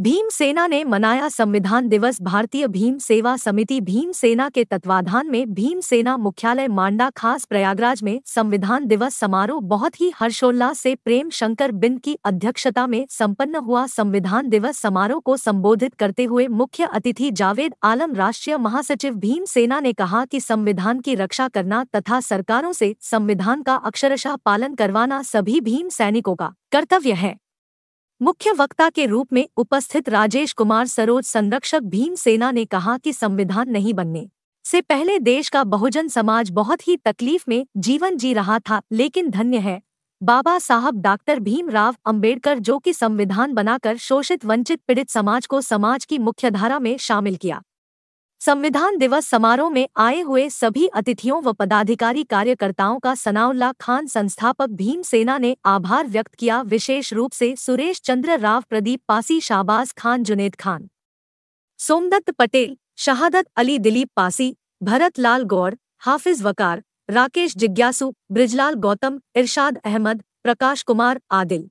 भीम सेना ने मनाया संविधान दिवस। भारतीय भीम सेवा समिति भीम सेना के तत्वाधान में भीम सेना मुख्यालय मांडा खास प्रयागराज में संविधान दिवस समारोह बहुत ही हर्षोल्लास से प्रेम शंकर बिंद की अध्यक्षता में संपन्न हुआ। संविधान दिवस समारोह को संबोधित करते हुए मुख्य अतिथि जावेद आलम राष्ट्रीय महासचिव भीम सेना ने कहा कि संविधान की रक्षा करना तथा सरकारों से संविधान का अक्षरशः पालन करवाना सभी भीम सैनिकों का कर्तव्य है। मुख्य वक्ता के रूप में उपस्थित राजेश कुमार सरोज संरक्षक भीम सेना ने कहा कि संविधान नहीं बनने से पहले देश का बहुजन समाज बहुत ही तकलीफ में जीवन जी रहा था, लेकिन धन्य है बाबा साहब डॉक्टर भीमराव अंबेडकर जो कि संविधान बनाकर शोषित वंचित पीड़ित समाज को समाज की मुख्यधारा में शामिल किया। संविधान दिवस समारोह में आए हुए सभी अतिथियों व पदाधिकारी कार्यकर्ताओं का सनाउल्लाह खान संस्थापक भीम सेना ने आभार व्यक्त किया। विशेष रूप से सुरेश चंद्र राव, प्रदीप पासी, शाहबाज खान, जुनेद खान, सोमदत्त पटेल, शहादत अली, दिलीप पासी, भरत लाल गौड़, हाफिज वकार, राकेश जिज्ञासु, ब्रिजलाल गौतम, इरशाद अहमद, प्रकाश कुमार, आदिल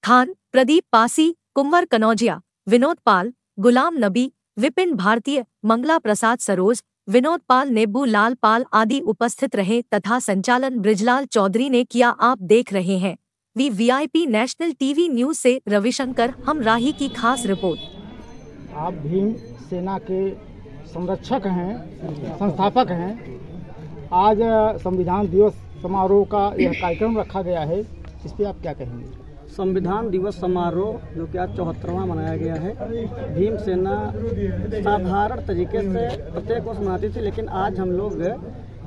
खान, प्रदीप पासी, कुंवर कनौजिया, विनोद पाल, गुलाम नबी, विपिन भारतीय, मंगला प्रसाद सरोज, विनोद पाल, नेब्बू लाल पाल आदि उपस्थित रहे तथा संचालन ब्रिजलाल चौधरी ने किया। आप देख रहे हैं वीआईपी नेशनल टीवी न्यूज से रविशंकर हमराही की खास रिपोर्ट। आप भीम सेना के संरक्षक हैं, संस्थापक हैं। आज संविधान दिवस समारोह का यह कार्यक्रम रखा गया है, इस पर आप क्या कहेंगे? संविधान दिवस समारोह जो कि आज 74वां मनाया गया है। भीम सेना साधारण तरीके से प्रत्येक वर्ष मनाती थी, लेकिन आज हम लोग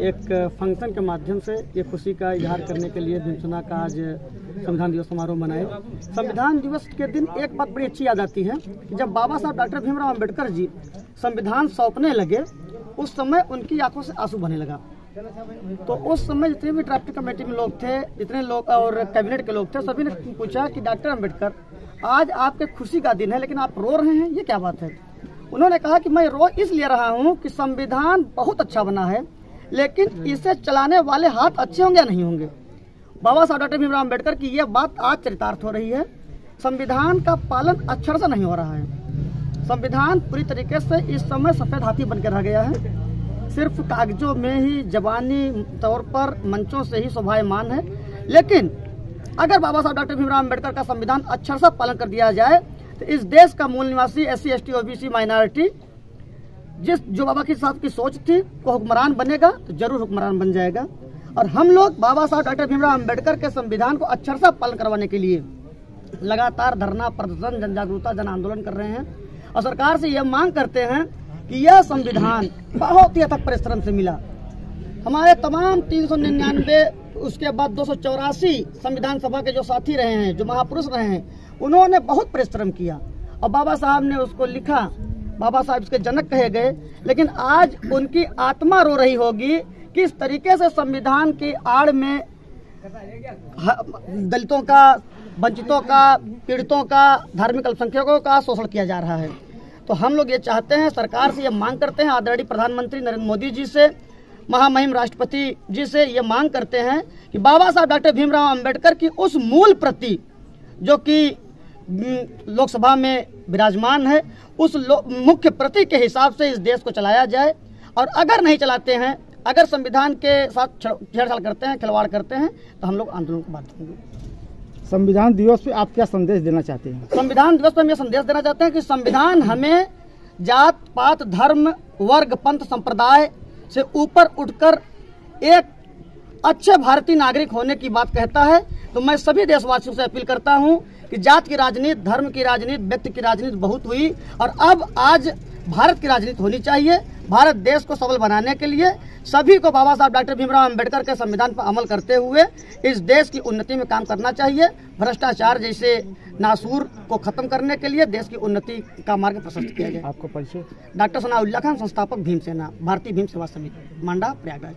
एक फंक्शन के माध्यम से ये खुशी का इजहार करने के लिए भीम सेना का आज संविधान दिवस समारोह मनाए। संविधान दिवस के दिन एक बात बड़ी अच्छी याद आती है कि जब बाबा साहब डॉक्टर भीमराव अंबेडकर जी संविधान सौंपने लगे, उस समय उनकी आंखों से आंसू बहने लगा। तो उस समय जितने भी ड्राफ्टिंग कमेटी में लोग थे, जितने लोग और कैबिनेट के लोग थे, सभी ने पूछा कि डॉक्टर अंबेडकर, आज आपके खुशी का दिन है लेकिन आप रो रहे हैं, ये क्या बात है? उन्होंने कहा कि मैं रो इसलिए रहा हूं कि संविधान बहुत अच्छा बना है, लेकिन इसे चलाने वाले हाथ अच्छे होंगे या नहीं होंगे। बाबा साहब डॉक्टर भीमराव अंबेडकर की यह बात आज चरितार्थ हो रही है। संविधान का पालन अक्षर से नहीं हो रहा है। संविधान पूरी तरीके से इस समय सफेद हाथी बनकर रह गया है। सिर्फ कागजों में ही, जबानी तौर पर, मंचों से ही शोभायमान है। लेकिन अगर बाबा साहब डॉक्टर भीमराव अंबेडकर का संविधान अक्षर से पालन कर दिया जाए तो इस देश का मूल निवासी SC ST OBC माइनॉरिटी जो बाबा के साथ की सोच थी वो हुक्मरान बनेगा तो जरूर हुक्मरान बन जाएगा। और हम लोग बाबा साहब डॉक्टर भीमराव अंबेडकर के संविधान को अक्षर से पालन करवाने के लिए लगातार धरना, प्रदर्शन, जन जागरूकता, जन आंदोलन कर रहे हैं और सरकार से यह मांग करते हैं कि यह संविधान बहुत ही अथक परिश्रम से मिला। हमारे तमाम 399 उसके बाद 284 संविधान सभा के जो साथी रहे हैं, जो महापुरुष रहे हैं, उन्होंने बहुत परिश्रम किया और बाबा साहब ने उसको लिखा। बाबा साहब इसके जनक कहे गए, लेकिन आज उनकी आत्मा रो रही होगी किस तरीके से संविधान की आड़ में दलितों का, वंचितों का, पीड़ितों का, धार्मिक अल्पसंख्यकों का शोषण किया जा रहा है। तो हम लोग ये चाहते हैं, सरकार से ये मांग करते हैं, आदरणीय प्रधानमंत्री नरेंद्र मोदी जी से, महामहिम राष्ट्रपति जी से ये मांग करते हैं कि बाबा साहब डॉक्टर भीमराव अंबेडकर की उस मूल प्रति जो कि लोकसभा में विराजमान है, उस मुख्य प्रति के हिसाब से इस देश को चलाया जाए। और अगर नहीं चलाते हैं, अगर संविधान के साथ छेड़छाड़ करते हैं, खिलवाड़ करते हैं, तो हम लोग आंदोलन को बात करेंगे। संविधान दिवस पे आप क्या संदेश देना चाहते हैं? संविधान दिवस पर हम ये संदेश देना चाहते हैं कि संविधान हमें जात पात, धर्म, वर्ग, पंथ, संप्रदाय से ऊपर उठकर एक अच्छे भारतीय नागरिक होने की बात कहता है। तो मैं सभी देशवासियों से अपील करता हूं कि जात की राजनीति, धर्म की राजनीति, व्यक्ति की राजनीति बहुत हुई और अब आज भारत की राजनीति होनी चाहिए। भारत देश को सबल बनाने के लिए सभी को बाबा साहब डॉक्टर भीमराव अंबेडकर के संविधान पर अमल करते हुए इस देश की उन्नति में काम करना चाहिए। भ्रष्टाचार जैसे नासूर को खत्म करने के लिए देश की उन्नति का मार्ग प्रशस्त किया जाए। आपको परिचय? डॉक्टर सनाउल्लाह खान, संस्थापक भीम सेना, भारतीय भीम सेवा समिति, मांडा, प्रयागराज।